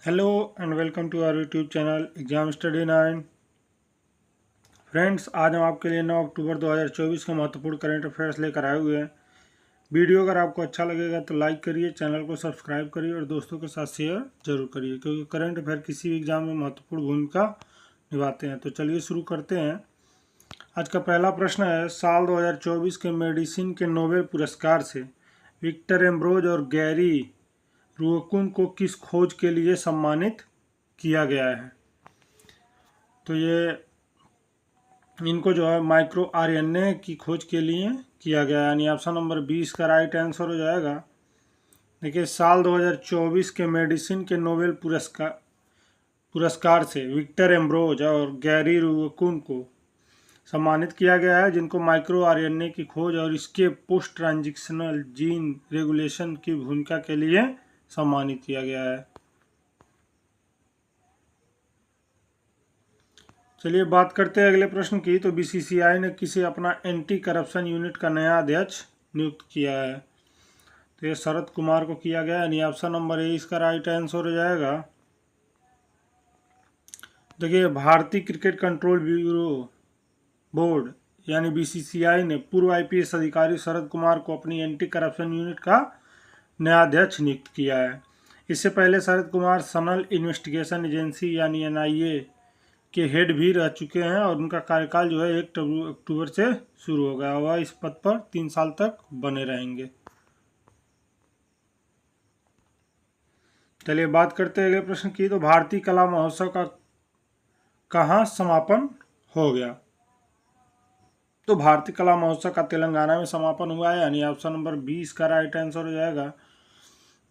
Hello and welcome to our YouTube channel exam study 9। Friends, आज हम आपके लिए 9 अक्टूबर 2024 के महत्वपूर्ण करंट अफेयर्स लेकर आए हुए हैं। वीडियो अगर आपको अच्छा लगेगा तो लाइक करिए, चैनल को सब्सक्राइब करिए और दोस्तों के साथ शेयर जरूर करिए, क्योंकि करंट अफेयर किसी भी एग्जाम में महत्वपूर्ण भूमिका निभाते हैं। तो चलिए शुरू करते हैं। आज का पहला प्रश्न है, साल 2024 के मेडिसिन के नोबेल पुरस्कार से विक्टर एम्ब्रोज और गैरी रुअकुन को किस खोज के लिए सम्मानित किया गया है? तो ये इनको जो है माइक्रो आरएनए की खोज के लिए किया गया है, यानी ऑप्शन नंबर 20 का राइट आंसर हो जाएगा। देखिए, साल 2024 के मेडिसिन के नोबेल पुरस्कार से विक्टर एम्ब्रोज और गैरी रुअकुन को सम्मानित किया गया है, जिनको माइक्रो आरएनए की खोज और इसके पोस्ट ट्रांजिशनल जीन रेगुलेशन की भूमिका के लिए सम्मानित किया गया है। चलिए बात करते हैं अगले प्रश्न की। तो बीसीसीआई ने किसे अपना एंटी करप्शन यूनिट का नया अध्यक्ष नियुक्त किया है? तो ये शरद कुमार को किया गया, यानी ऑप्शन नंबर ए इसका राइट आंसर हो जाएगा। देखिए, भारतीय क्रिकेट कंट्रोल ब्यूरो बोर्ड यानी बीसीसीआई ने पूर्व आईपीएस अधिकारी शरद कुमार को अपनी एंटी करप्शन यूनिट का नया अध्यक्ष नियुक्त किया है। इससे पहले शरद कुमार सनल इन्वेस्टिगेशन एजेंसी यानी एनआईए के हेड भी रह चुके हैं और उनका कार्यकाल जो है 1 अक्टूबर से शुरू होगा। वह इस पद पर 3 साल तक बने रहेंगे। चलिए बात करते हैं अगले प्रश्न की। तो भारतीय कला महोत्सव का कहाँ समापन हो गया? तो भारतीय कला महोत्सव का तेलंगाना में समापन हुआ है, यानी ऑप्शन नंबर 20 का राइट आंसर हो जाएगा।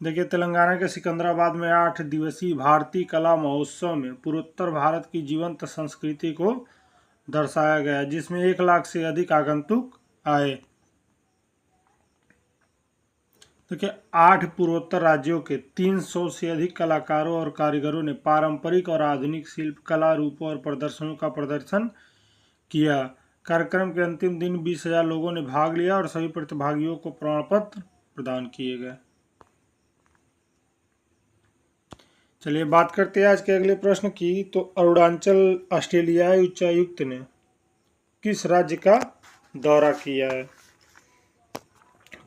देखिए, तेलंगाना के सिकंदराबाद में 8 दिवसीय भारतीय कला महोत्सव में पूर्वोत्तर भारत की जीवंत संस्कृति को दर्शाया गया, जिसमें 1 लाख से अधिक आगंतुक आए। देखिए, 8 पूर्वोत्तर राज्यों के 300 से अधिक कलाकारों और कारीगरों ने पारंपरिक और आधुनिक शिल्प कला रूपों और प्रदर्शनों का प्रदर्शन किया। कार्यक्रम के अंतिम दिन 20,000 लोगों ने भाग लिया और सभी प्रतिभागियों को प्रमाण पत्र प्रदान किए गए। चलिए बात करते हैं आज के अगले प्रश्न की। तो अरुणाचल ऑस्ट्रेलियाई उच्चायुक्त ने किस राज्य का दौरा किया है?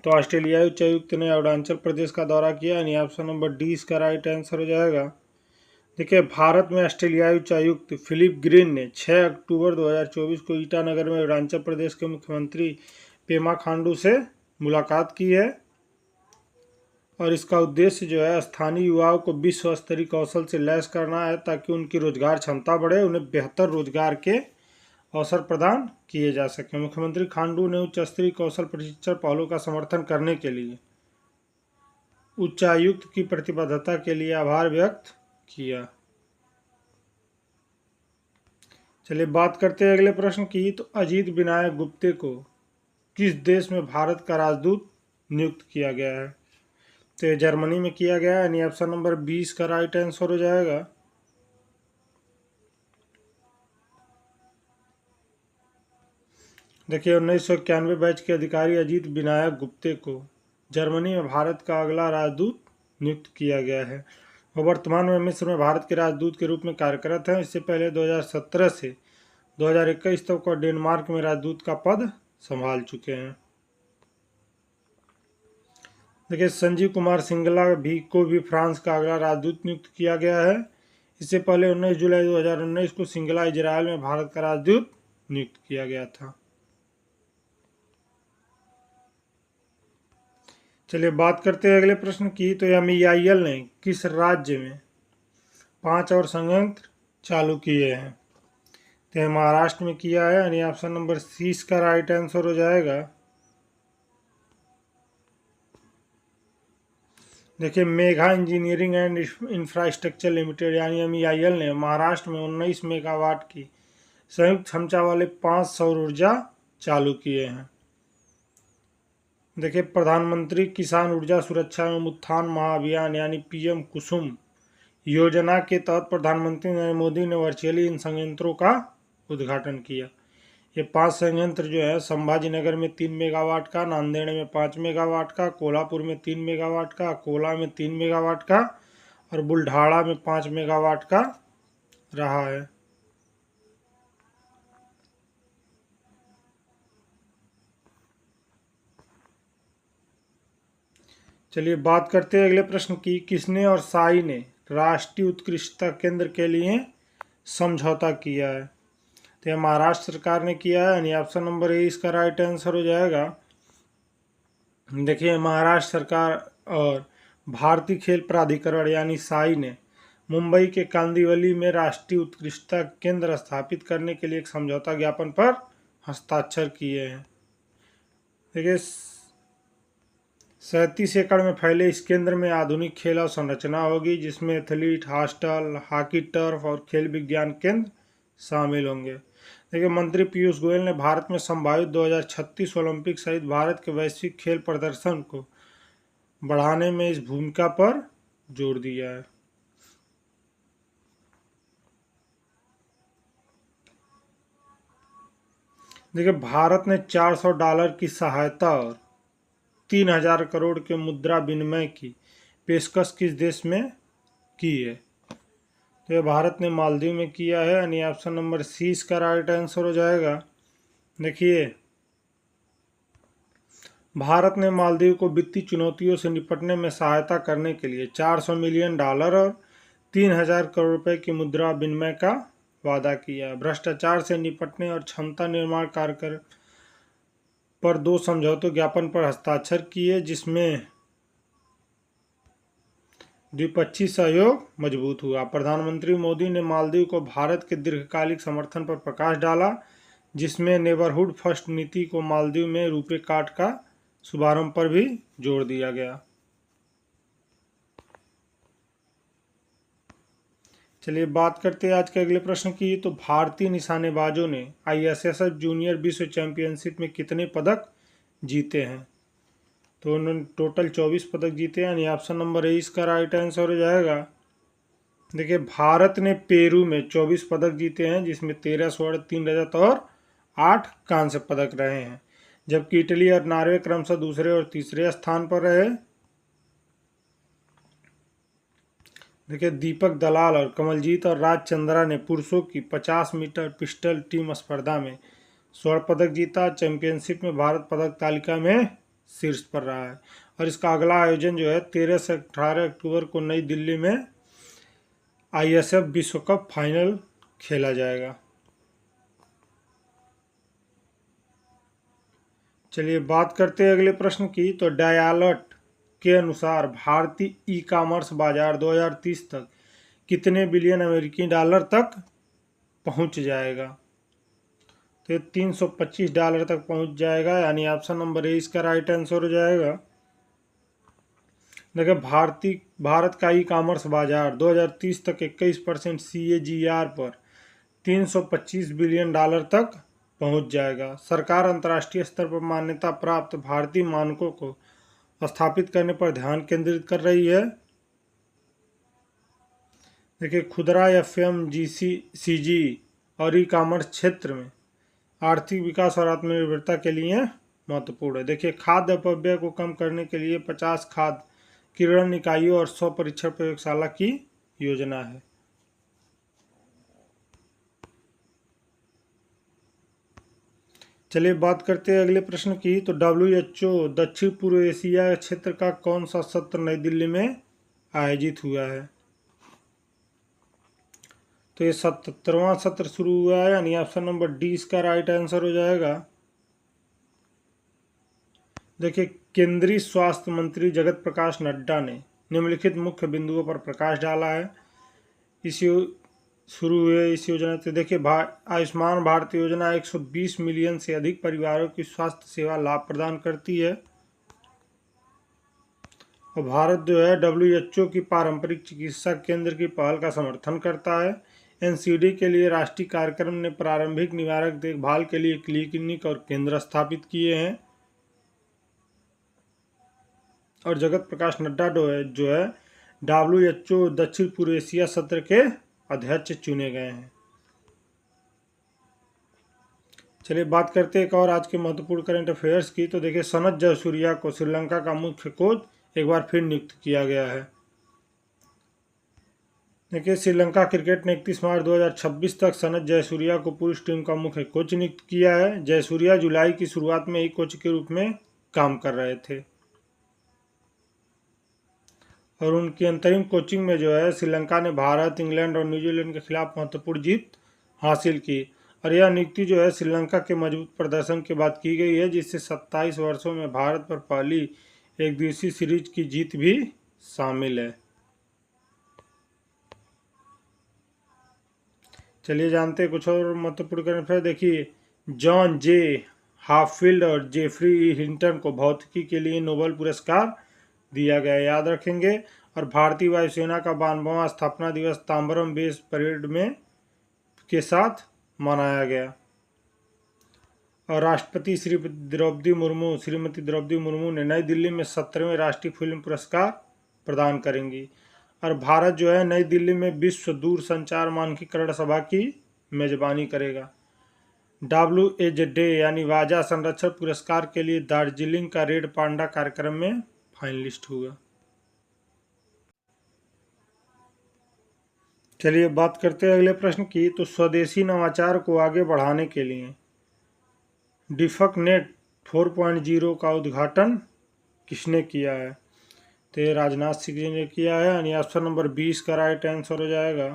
तो ऑस्ट्रेलियाई उच्चायुक्त ने अरुणाचल प्रदेश का दौरा किया, यानी ऑप्शन नंबर डी इसका राइट आंसर हो जाएगा। देखिए, भारत में ऑस्ट्रेलियाई उच्चायुक्त फिलिप ग्रीन ने 6 अक्टूबर 2024 को ईटानगर में अरुणाचल प्रदेश के मुख्यमंत्री पेमा खांडू से मुलाकात की है और इसका उद्देश्य जो है स्थानीय युवाओं को विश्व स्तरीय कौशल से लैस करना है, ताकि उनकी रोजगार क्षमता बढ़े, उन्हें बेहतर रोजगार के अवसर प्रदान किए जा सके। मुख्यमंत्री खांडू ने उच्च स्तरीय कौशल प्रशिक्षण पहलों का समर्थन करने के लिए उच्चायुक्त की प्रतिबद्धता के लिए आभार व्यक्त किया। चलिए बात करते हैं अगले प्रश्न की। तो अजीत विनायक गुप्ते को किस देश में भारत का राजदूत नियुक्त किया गया है? तो ये जर्मनी में किया गया है, यानी ऑप्शन नंबर 20 का राइट आंसर हो जाएगा। देखिए, 1991 बैच के अधिकारी अजीत विनायक गुप्ते को जर्मनी में भारत का अगला राजदूत नियुक्त किया गया है। वो वर्तमान में मिस्र में भारत के राजदूत के रूप में कार्यरत हैं। इससे पहले 2017 से 2021 तक वो डेनमार्क में राजदूत का पद संभाल चुके हैं। देखिए, संजीव कुमार सिंगला को भी फ्रांस का अगला राजदूत नियुक्त किया गया है। इससे पहले 19 जुलाई 2019 को सिंगला इजरायल में भारत का राजदूत नियुक्त किया गया था। चलिए बात करते हैं अगले प्रश्न की। तो MEIL ने किस राज्य में 5 और संयंत्र चालू किए हैं? तो महाराष्ट्र में किया है, यानी ऑप्शन नंबर सी इसका राइट आंसर हो जाएगा। देखिए, Megha engineering and infrastructure limited यानी MEIL ने महाराष्ट्र में 19 मेगावाट की संयुक्त क्षमता वाले 5 सौर ऊर्जा चालू किए हैं। देखिए, प्रधानमंत्री किसान ऊर्जा सुरक्षा एवं उत्थान महाअभियान यानी PM कुसुम योजना के तहत प्रधानमंत्री नरेंद्र मोदी ने वर्चुअली इन संयंत्रों का उद्घाटन किया। ये 5 संयंत्र जो है संभाजी नगर में 3 मेगावाट का, नांदेड़ में 5 मेगावाट का, कोल्हापुर में 3 मेगावाट का, अकोला में 3 मेगावाट का और बुल्ढाड़ा में 5 मेगावाट का रहा है। चलिए बात करते हैं अगले प्रश्न की। किसने और साई ने राष्ट्रीय उत्कृष्टता केंद्र के लिए समझौता किया है? तो यह महाराष्ट्र सरकार ने किया है, यानी ऑप्शन नंबर ए इसका राइट आंसर हो जाएगा। देखिए, महाराष्ट्र सरकार और भारतीय खेल प्राधिकरण यानी साई ने मुंबई के कांदिवली में राष्ट्रीय उत्कृष्टता केंद्र स्थापित करने के लिए एक समझौता ज्ञापन पर हस्ताक्षर किए हैं। देखिए, 37 एकड़ में फैले इस केंद्र में आधुनिक खेल और संरचना होगी, जिसमें एथलीट हॉस्टल, हॉकी टर्फ और खेल विज्ञान केंद्र शामिल होंगे। देखिए, मंत्री पीयूष गोयल ने भारत में संभावित 2036 ओलंपिक सहित भारत के वैश्विक खेल प्रदर्शन को बढ़ाने में इस भूमिका पर जोर दिया है। देखिए, भारत ने $400 की सहायता और 3000 करोड़ के मुद्रा विनिमय की पेशकश किस देश में की है? तो ये भारत ने मालदीव में किया है, यानी ऑप्शन नंबर सी इसका राइट आंसर हो जाएगा। देखिए, भारत ने मालदीव को वित्तीय चुनौतियों से निपटने में सहायता करने के लिए $400 मिलियन और 3000 करोड़ रुपए की मुद्रा विनिमय का वादा किया है। भ्रष्टाचार से निपटने और क्षमता निर्माण कार्यक्रम पर 2 समझौते ज्ञापन पर हस्ताक्षर किए, जिसमें द्विपक्षीय सहयोग मजबूत हुआ। प्रधानमंत्री मोदी ने मालदीव को भारत के दीर्घकालिक समर्थन पर प्रकाश डाला, जिसमें नेबरहुड फर्स्ट नीति को मालदीव में रुपे कार्ड का शुभारंभ पर भी जोर दिया गया। चलिए बात करते हैं आज के अगले प्रश्न की। तो भारतीय निशानेबाजों ने ISSF जूनियर विश्व चैंपियनशिप में कितने पदक जीते हैं? तो उन्होंने टोटल 24 पदक जीते हैं, यानी ऑप्शन नंबर ए इसका राइट आंसर हो जाएगा। देखिए, भारत ने पेरू में 24 पदक जीते हैं, जिसमें 13 स्वर्ण, 3 रजत और 8 कांस्य पदक रहे हैं, जबकि इटली और नॉर्वे क्रमशः दूसरे और तीसरे स्थान पर रहे। देखिए, दीपक दलाल और कमलजीत और राज चंद्रा ने पुरुषों की 50 मीटर पिस्टल टीम स्पर्धा में स्वर्ण पदक जीता। चैंपियनशिप में भारत पदक तालिका में शीर्ष पर रहा है, और इसका अगला आयोजन जो है 13 से 18 अक्टूबर को नई दिल्ली में ISF विश्व कप फाइनल खेला जाएगा। चलिए बात करते हैं अगले प्रश्न की। तो डायालट के अनुसार भारतीय ई-कॉमर्स बाजार 2030 तक कितने बिलियन अमेरिकी डॉलर तक पहुंच जाएगा? तो $325 तक पहुंच जाएगा, यानी ऑप्शन नंबर ए इसका राइट आंसर हो जाएगा। देखिए, भारत का ई-कॉमर्स बाजार 2030 तक 21% CAGR पर $325 बिलियन तक पहुंच जाएगा। सरकार अंतर्राष्ट्रीय स्तर पर मान्यता प्राप्त भारतीय मानकों को स्थापित करने पर ध्यान केंद्रित कर रही है। देखिए, खुदरा FMCG और ई-कॉमर्स क्षेत्र में आर्थिक विकास और आत्मनिर्भरता के लिए महत्वपूर्ण है। देखिए, खाद्य अपव्यय को कम करने के लिए 50 खाद्य किरण इकाइयों और 100 परीक्षण प्रयोगशाला की योजना है। चलिए बात करते हैं अगले प्रश्न की। तो WHO दक्षिण पूर्व एशिया क्षेत्र का कौन सा सत्र नई दिल्ली में आयोजित हुआ है? तो ये 77वां सत्र शुरू हुआ है, यानी ऑप्शन नंबर डी इसका राइट आंसर हो जाएगा। देखिए, केंद्रीय स्वास्थ्य मंत्री जगत प्रकाश नड्डा ने निम्नलिखित मुख्य बिंदुओं पर प्रकाश डाला है शुरू हुए इस योजना से। देखिए, आयुष्मान भारत योजना 120 मिलियन से अधिक परिवारों की स्वास्थ्य सेवा लाभ प्रदान करती है, और भारत जो है WHO की पारंपरिक चिकित्सा केंद्र की पहल का समर्थन करता है। NCD के लिए राष्ट्रीय कार्यक्रम ने प्रारंभिक निवारक देखभाल के लिए क्लिनिक और केंद्र स्थापित किए हैं, और जगत प्रकाश नड्डा जो है WHO दक्षिण पूर्व एशिया सत्र के अध्यक्ष चुने गए हैं। चलिए बात करते हैं एक और आज के महत्वपूर्ण करंट अफेयर्स की। तो देखिए, सनत जयसूर्या को श्रीलंका का मुख्य कोच एक बार फिर नियुक्त किया गया है। देखिए, श्रीलंका क्रिकेट ने 31 मार्च 2026 तक सनत जयसूर्या को पुरुष टीम का मुख्य कोच नियुक्त किया है। जयसूर्या जुलाई की शुरुआत में ही कोच के रूप में काम कर रहे थे और उनकी अंतरिम कोचिंग में जो है श्रीलंका ने भारत, इंग्लैंड और न्यूजीलैंड के खिलाफ महत्वपूर्ण जीत हासिल की। और यह नियुक्ति जो है श्रीलंका के मजबूत प्रदर्शन के बाद की गई है, जिससे 27 वर्षों में भारत पर पहली एक दिवसीय सीरीज की जीत भी शामिल है। चलिए जानते हैं कुछ और महत्वपूर्ण करंट अफेयर। देखिए, जॉन जे हाफील्ड और जेफरी ई हिंटन को भौतिकी के लिए नोबेल पुरस्कार दिया गया, याद रखेंगे। और भारतीय वायुसेना का 92वां स्थापना दिवस तांबरम बेस परेड में के साथ मनाया गया। और राष्ट्रपति श्रीमती द्रौपदी मुर्मू ने नई दिल्ली में 17वें राष्ट्रीय फिल्म पुरस्कार प्रदान करेंगी। और भारत जो है नई दिल्ली में विश्व दूरसंचार मानकीकरण सभा की मेजबानी करेगा। WAJ यानी वाजा संरक्षण पुरस्कार के लिए दार्जिलिंग का रेड पांडा कार्यक्रम में फाइनलिस्ट हुआ। चलिए बात करते हैं अगले प्रश्न की। तो स्वदेशी नवाचार को आगे बढ़ाने के लिए डिफक नेट 4.0 का उद्घाटन किसने किया है? तो ये राजनाथ सिंह जी ने किया है, यानी ऑप्शन नंबर 20 का राइट आंसर हो जाएगा।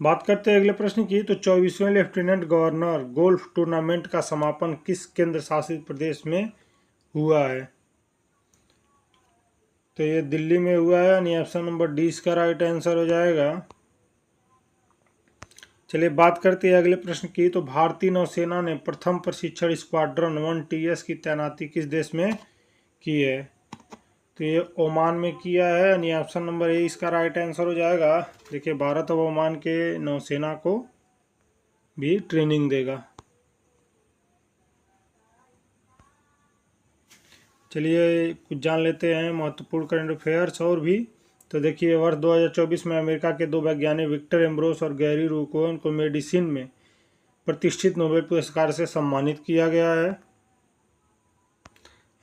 बात करते हैं अगले प्रश्न की। तो 24वें लेफ्टिनेंट गवर्नर गोल्फ टूर्नामेंट का समापन किस केंद्र शासित प्रदेश में हुआ है? तो ये दिल्ली में हुआ है, यानी ऑप्शन नंबर 20 का राइट आंसर हो जाएगा। चलिए बात करते हैं अगले प्रश्न की। तो भारतीय नौसेना ने प्रथम प्रशिक्षण स्क्वाड्रन 1TS की तैनाती किस देश में की है? तो ये ओमान में किया है, यानी ऑप्शन नंबर ए इसका राइट आंसर हो जाएगा। देखिए, भारत अब ओमान के नौसेना को भी ट्रेनिंग देगा। चलिए कुछ जान लेते हैं महत्वपूर्ण करंट अफेयर्स और भी। तो देखिए, वर्ष 2024 में अमेरिका के 2 वैज्ञानिक विक्टर एम्ब्रोस और गैरी रूकोन को मेडिसिन में प्रतिष्ठित नोबेल पुरस्कार से सम्मानित किया गया है।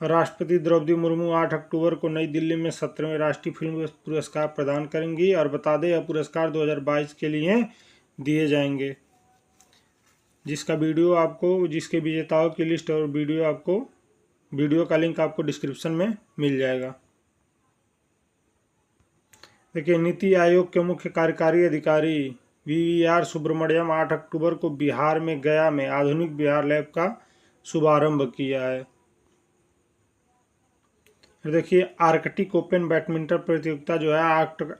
राष्ट्रपति द्रौपदी मुर्मू 8 अक्टूबर को नई दिल्ली में 17वें राष्ट्रीय फिल्म पुरस्कार प्रदान करेंगी। और बता दें, यह पुरस्कार 2022 के लिए दिए जाएंगे, जिसके विजेताओं की लिस्ट और वीडियो का लिंक आपको डिस्क्रिप्शन में मिल जाएगा। देखिए, नीति आयोग के मुख्य कार्यकारी अधिकारी VVR सुब्रमण्यम 8 अक्टूबर को बिहार में गया में आधुनिक बिहार लैब का शुभारंभ किया है। देखिए, आर्कटिक ओपन बैडमिंटन प्रतियोगिता जो है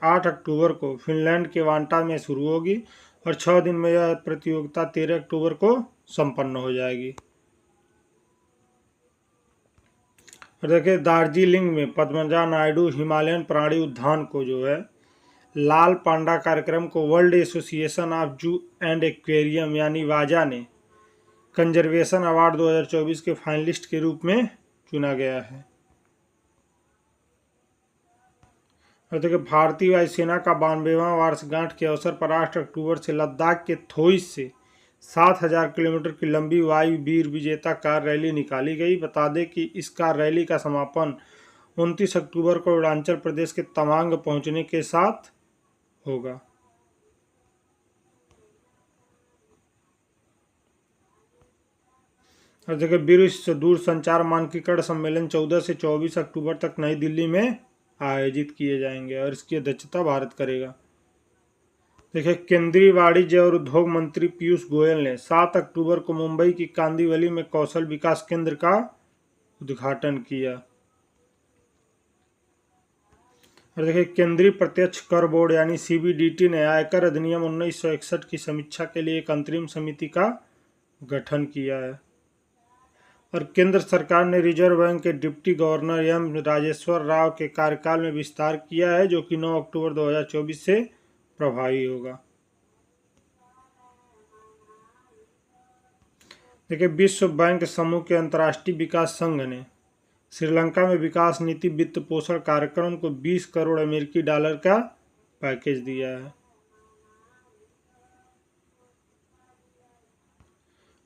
8 अक्टूबर को फिनलैंड के वांटा में शुरू होगी और 6 दिन में यह प्रतियोगिता 13 अक्टूबर को संपन्न हो जाएगी। और देखिए, दार्जिलिंग में पद्मजा नायडू हिमालयन प्राणी उद्यान को जो है लाल पांडा कार्यक्रम को वर्ल्ड एसोसिएशन ऑफ जू एंड एक्वेरियम यानी वाजा ने कंजर्वेशन अवार्ड 2024 के फाइनलिस्ट के रूप में चुना गया है। और देखिए, भारतीय वायुसेना का 92वां वर्षगांठ के अवसर पर 8 अक्टूबर से लद्दाख के थोइस से 7000 किलोमीटर की लंबी वायु वीर विजेता कार रैली निकाली गई। बता दें कि इस कार रैली का समापन 29 अक्टूबर को अरुणाचल प्रदेश के तवांग पहुंचने के साथ होगा। और देखिए, विश्व दूरसंचार मानकीकरण सम्मेलन 14 से 24 अक्टूबर तक नई दिल्ली में आयोजित किए जाएंगे और इसकी अध्यक्षता भारत करेगा। देखिए, केंद्रीय वाणिज्य और उद्योग मंत्री पीयूष गोयल ने 7 अक्टूबर को मुंबई की कांदिवली में कौशल विकास केंद्र का उद्घाटन किया। और देखिए, केंद्रीय प्रत्यक्ष कर बोर्ड यानी CBDT ने आयकर अधिनियम 1961 की समीक्षा के लिए एक अंतरिम समिति का गठन किया है। और केंद्र सरकार ने रिजर्व बैंक के deputy governor M Rajeshwar Rao के कार्यकाल में विस्तार किया है, जो कि 9 अक्टूबर 2024 से प्रभावी होगा। देखिए, विश्व बैंक समूह के अंतर्राष्ट्रीय विकास संघ ने श्रीलंका में विकास नीति वित्त पोषण कार्यक्रम को 20 करोड़ अमेरिकी डॉलर का पैकेज दिया है।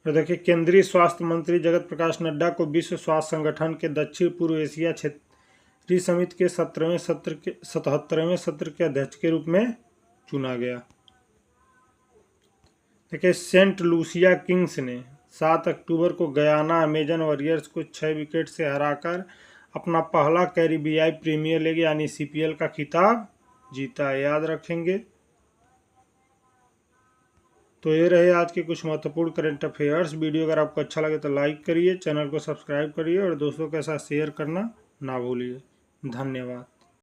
और देखिए, केंद्रीय स्वास्थ्य मंत्री जगत प्रकाश नड्डा को विश्व स्वास्थ्य संगठन के दक्षिण पूर्व एशिया राष्ट्रीय समिति के 77वें सत्र के अध्यक्ष के रूप में चुना गया। देखिए, सेंट लूसिया किंग्स ने 7 अक्टूबर को गयाना अमेजन वॉरियर्स को 6 विकेट से हराकर अपना पहला कैरिबियाई प्रीमियर लीग यानी CPL का खिताब जीता, याद रखेंगे। तो ये रहे आज के कुछ महत्वपूर्ण करंट अफेयर्स। वीडियो अगर आपको अच्छा लगे तो लाइक करिए, चैनल को सब्सक्राइब करिए और दोस्तों के साथ शेयर करना ना भूलिए। धन्यवाद।